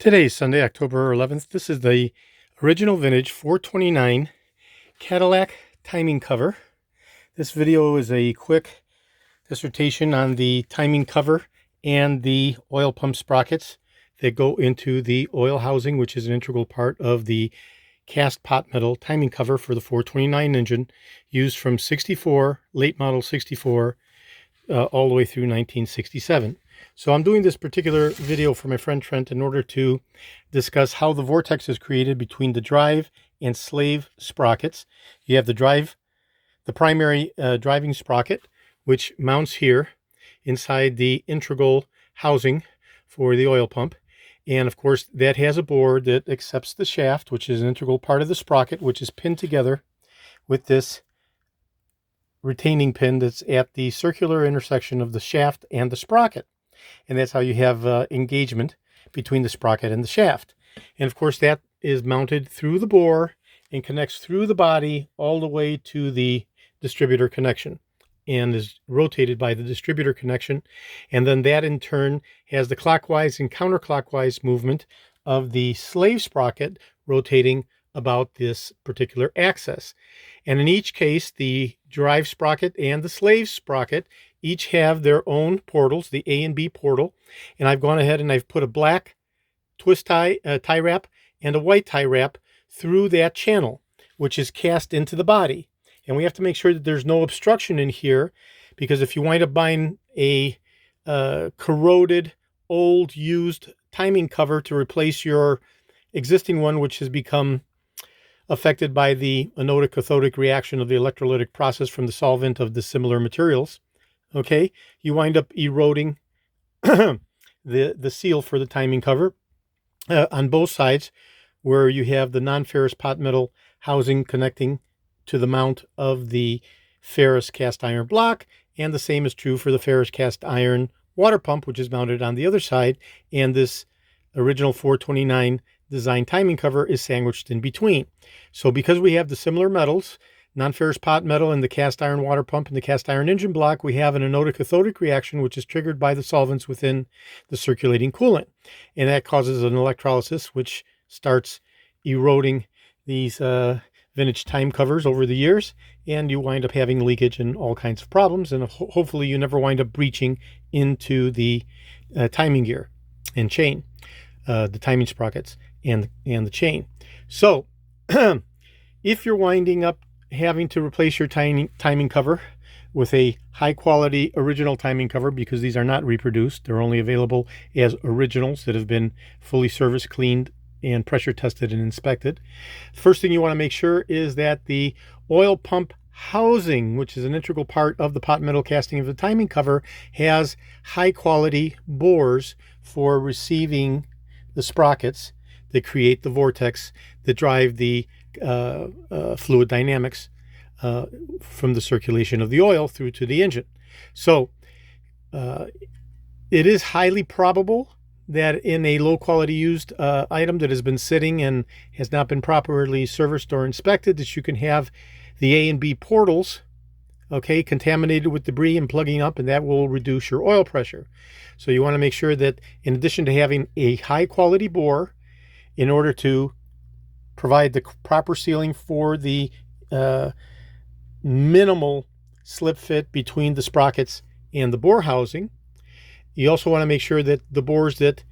Today is Sunday, October 11th. This is the original vintage 429 Cadillac timing cover. This video is a quick dissertation on the timing cover and the oil pump sprockets that go into the oil housing, which is an integral part of the cast pot metal timing cover for the 429 engine, used from 64, late model 64, all the way through 1967. So I'm doing this particular video for my friend Trent in order to discuss how the vortex is created between the drive and slave sprockets. You have the primary driving sprocket, which mounts here inside the integral housing for the oil pump. And of course, that has a board that accepts the shaft, which is an integral part of the sprocket, which is pinned together with this retaining pin that's at the circular intersection of the shaft and the sprocket. And that's how you have engagement between the sprocket and the shaft. And of course, that is mounted through the bore and connects through the body all the way to the distributor connection and is rotated by the distributor connection. And then that in turn has the clockwise and counterclockwise movement of the slave sprocket rotating about this particular axis. And in each case, the drive sprocket and the slave sprocket each have their own portals, the A and B portal. And I've gone ahead and I've put a black twist tie wrap and a white tie wrap through that channel, which is cast into the body. And we have to make sure that there's no obstruction in here, because if you wind up buying a corroded, old, used timing cover to replace your existing one, which has become affected by the anodic cathodic reaction of the electrolytic process from the solvent of the similar materials, okay, you wind up eroding the seal for the timing cover on both sides, where you have the non-ferrous pot metal housing connecting to the mount of the ferrous cast iron block, and the same is true for the ferrous cast iron water pump, which is mounted on the other side, and this original 429 design timing cover is sandwiched in between. So because we have the similar metals, non-ferrous pot metal in the cast iron water pump and the cast iron engine block, we have an anodic cathodic reaction, which is triggered by the solvents within the circulating coolant. And that causes an electrolysis, which starts eroding these vintage time covers over the years, and you wind up having leakage and all kinds of problems, and hopefully you never wind up breaching into the timing gear and chain, the timing sprockets and the chain. So if you're winding up having to replace your timing cover with a high quality original timing cover, because these are not reproduced, they're only available as originals that have been fully service cleaned and pressure tested and inspected. First thing you want to make sure is that the oil pump housing, which is an integral part of the pot metal casting of the timing cover, has high quality bores for receiving the sprockets that create the vortex that drive the fluid dynamics from the circulation of the oil through to the engine. So it is highly probable that in a low quality used item that has been sitting and has not been properly serviced or inspected, that you can have the A and B portals, okay, contaminated with debris and plugging up, and that will reduce your oil pressure. So you want to make sure that in addition to having a high quality bore, in order to provide the proper sealing for the minimal slip fit between the sprockets and the bore housing, you also want to make sure that the bores that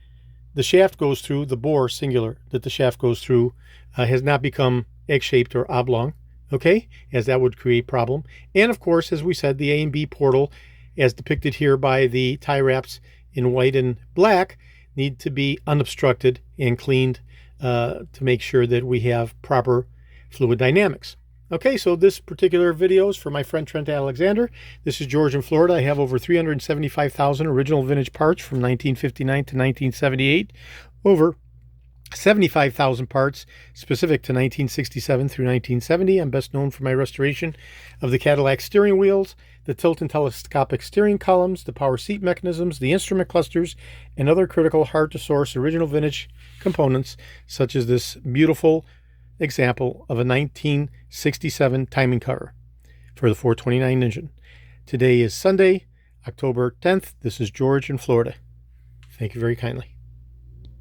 the shaft goes through, the bore singular that the shaft goes through, has not become egg-shaped or oblong, okay, as that would create problem. And of course, as we said, the A and B portal, as depicted here by the tie wraps in white and black, need to be unobstructed and cleaned to make sure that we have proper fluid dynamics. Okay, so this particular video is for my friend Trent Alexander. This is George in Florida. I have over 375,000 original vintage parts from 1959 to 1978, over 75,000 parts specific to 1967 through 1970. I'm best known for my restoration of the Cadillac steering wheels, the tilt and telescopic steering columns, the power seat mechanisms, the instrument clusters, and other critical hard-to-source original vintage components, such as this beautiful example of a 1967 timing cover for the 429 engine. Today is Sunday, October 10th. This is George in Florida. Thank you very kindly.